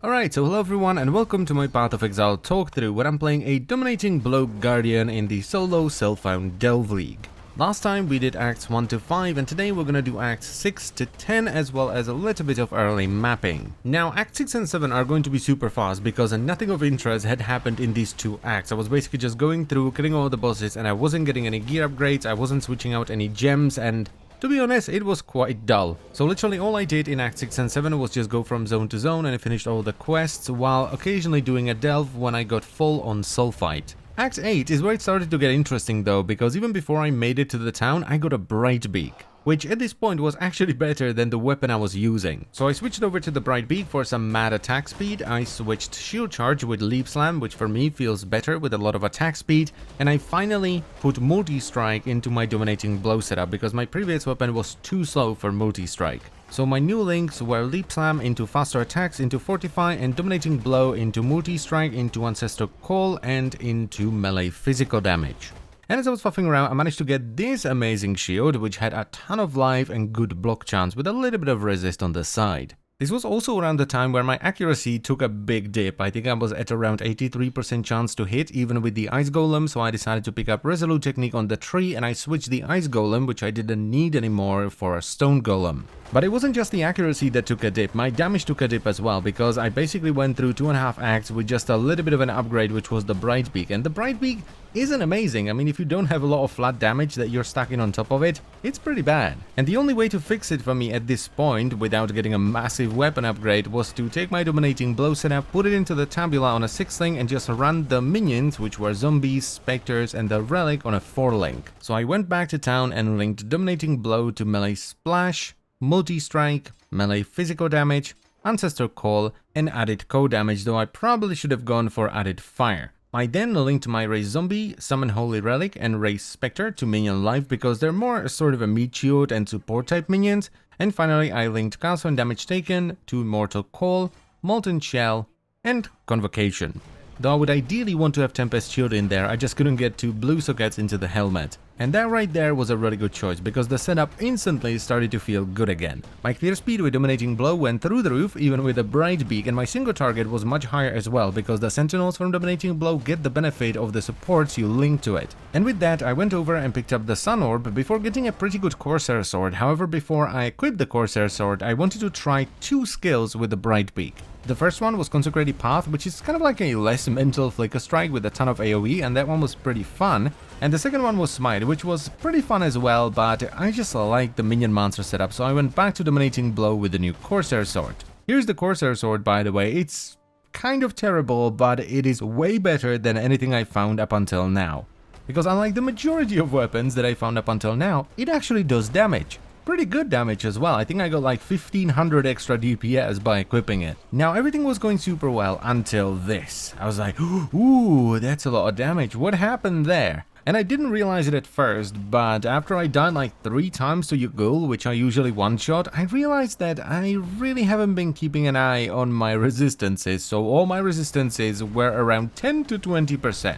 Alright, so hello everyone and welcome to my Path of Exile talkthrough where I'm playing a dominating blow guardian in the solo self-found Delve League. Last time we did acts 1 to 5 and today we're gonna do acts 6 to 10 as well as a little bit of early mapping. Now acts 6 and 7 are going to be super fast because nothing of interest had happened in these two acts. I was basically just going through, killing all the bosses and I wasn't getting any gear upgrades, I wasn't switching out any gems, and to be honest, it was quite dull. So literally all I did in Act 6 and 7 was just go from zone to zone and I finished all the quests while occasionally doing a delve when I got full on sulfite. Act 8 is where it started to get interesting though, because even before I made it to the town I got a bright beak, which at this point was actually better than the weapon I was using. So I switched over to the bright beak for some mad attack speed, I switched shield charge with leap slam, which for me feels better with a lot of attack speed, and I finally put multi-strike into my dominating blow setup because my previous weapon was too slow for multi-strike. So my new links were leap slam into faster attacks, into fortify, and dominating blow into multi-strike, into ancestral call, and into melee physical damage. And as I was faffing around, I managed to get this amazing shield, which had a ton of life and good block chance with a little bit of resist on the side. This was also around the time where my accuracy took a big dip. I think I was at around 83% chance to hit even with the ice golem, so I decided to pick up resolute technique on the tree and I switched the ice golem, which I didn't need anymore, for a stone golem. But it wasn't just the accuracy that took a dip, my damage took a dip as well, because I basically went through 2.5 acts with just a little bit of an upgrade, which was the bright beak, and the bright beak isn't amazing. I mean, if you don't have a lot of flat damage that you're stacking on top of it, it's pretty bad. And the only way to fix it for me at this point, without getting a massive weapon upgrade, was to take my dominating blow setup, put it into the tabula on a 6-link, and just run the minions, which were zombies, specters, and the relic on a 4-link. So I went back to town and linked dominating blow to melee splash, multi-strike, melee physical damage, ancestral call, and added cold damage, though I probably should have gone for added fire. I then linked my raise zombie, summon holy relic, and raise specter to minion life because they're more sort of a meat shield and support type minions, and finally I linked castle and damage taken to mortal call, molten shell, and convocation. Though I would ideally want to have Tempest Shield in there, I just couldn't get 2 blue sockets into the helmet. And that right there was a really good choice, because the setup instantly started to feel good again. My clear speed with dominating blow went through the roof, even with a bright beak, and my single target was much higher as well, because the sentinels from dominating blow get the benefit of the supports you link to it. And with that, I went over and picked up the Sun Orb before getting a pretty good Corsair Sword. However, before I equipped the Corsair Sword, I wanted to try 2 skills with the bright beak. The first one was Consecrated Path, which is kind of like a less mental flicker strike with a ton of AoE, and that one was pretty fun. And the second one was Smite, which was pretty fun as well, but I just liked the minion monster setup, so I went back to dominating blow with the new Corsair Sword. Here's the Corsair Sword, by the way. It's kind of terrible, but it is way better than anything I found up until now. Because unlike the majority of weapons that I found up until now, it actually does damage. Pretty good damage as well. I think I got like 1500 extra DPS by equipping it. Now everything was going super well until this. I was like, ooh, that's a lot of damage. What happened there? And I didn't realize it at first, but after I died like 3 times to Yugul, which I usually one-shot, I realized that I really haven't been keeping an eye on my resistances, so all my resistances were around 10 to 20%.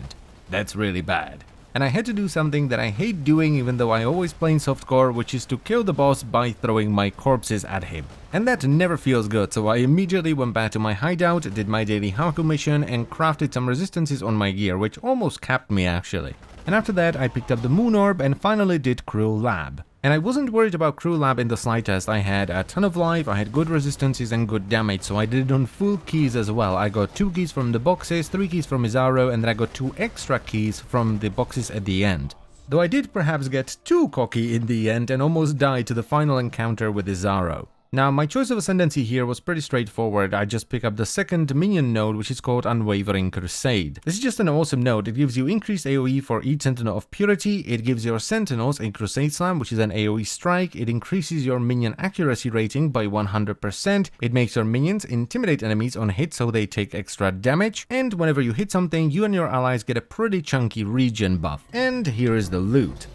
That's really bad. And I had to do something that I hate doing even though I always play in softcore, which is to kill the boss by throwing my corpses at him. And that never feels good, so I immediately went back to my hideout, did my daily Haku mission, and crafted some resistances on my gear, which almost capped me actually. And after that I picked up the Moon Orb and finally did Cruel Lab. And I wasn't worried about Cruel Lab in the slightest. I had a ton of life, I had good resistances and good damage, so I did it on full keys as well. I got 2 keys from the boxes, 3 keys from Izaro, and then I got 2 extra keys from the boxes at the end. Though I did perhaps get too cocky in the end and almost died to the final encounter with Izaro. Now, my choice of Ascendancy here was pretty straightforward. I just pick up the second minion node, which is called Unwavering Crusade. This is just an awesome node. It gives you increased AoE for each Sentinel of Purity. It gives your Sentinels a Crusade Slam, which is an AoE strike. It increases your minion accuracy rating by 100%. It makes your minions intimidate enemies on hit so they take extra damage. And whenever you hit something, you and your allies get a pretty chunky regen buff. And here is the loot.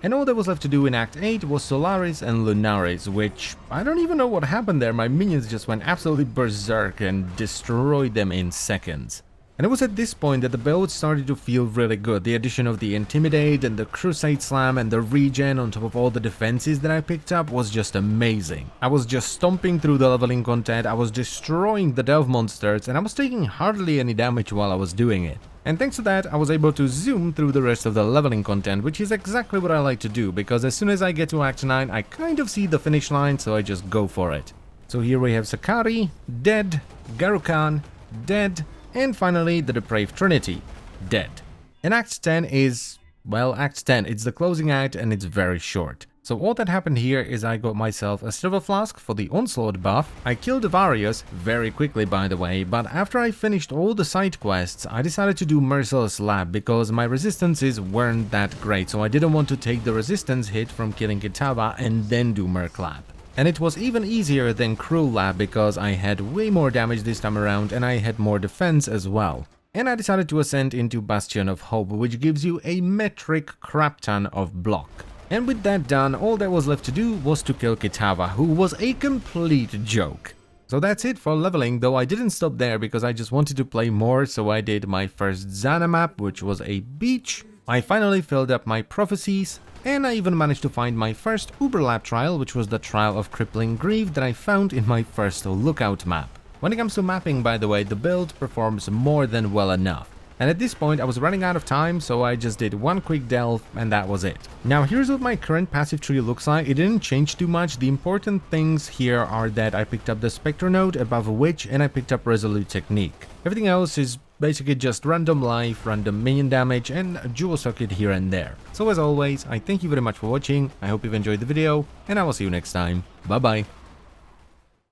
And all that was left to do in Act 8 was Solaris and Lunaris, which I don't even know what happened there. My minions just went absolutely berserk and destroyed them in seconds. And it was at this point that the build started to feel really good. The addition of the Intimidate and the Crusade Slam and the regen on top of all the defenses that I picked up was just amazing. I was just stomping through the leveling content, I was destroying the delve monsters, and I was taking hardly any damage while I was doing it. And thanks to that, I was able to zoom through the rest of the leveling content, which is exactly what I like to do, because as soon as I get to Act 9, I kind of see the finish line, so I just go for it. So here we have Sakari, dead, Garukan, dead, and finally the Depraved Trinity, dead. And Act 10 is, well, Act 10, it's the closing act and it's very short. So all that happened here is I got myself a Silver Flask for the Onslaught buff. I killed Varius very quickly, by the way, but after I finished all the side quests, I decided to do Merciless Lab because my resistances weren't that great, so I didn't want to take the resistance hit from killing Kitava and then do Merc Lab. And it was even easier than Cruel Lab because I had way more damage this time around and I had more defense as well. And I decided to ascend into Bastion of Hope, which gives you a metric crap ton of block. And with that done, all that was left to do was to kill Kitava, who was a complete joke. So that's it for leveling, though I didn't stop there because I just wanted to play more, so I did my first Zana map, which was a beach. I finally filled up my prophecies, and I even managed to find my first Uber Lab trial, which was the Trial of Crippling Grief that I found in my first lookout map. When it comes to mapping, by the way, the build performs more than well enough. And at this point I was running out of time, so I just did one quick delve and that was it. Now here's what my current passive tree looks like. It didn't change too much. The important things here are that I picked up the Spectre node, above which, and I picked up Resolute Technique. Everything else is basically just random life, random minion damage, and a jewel socket here and there. So as always, I thank you very much for watching, I hope you've enjoyed the video, and I will see you next time. Bye bye.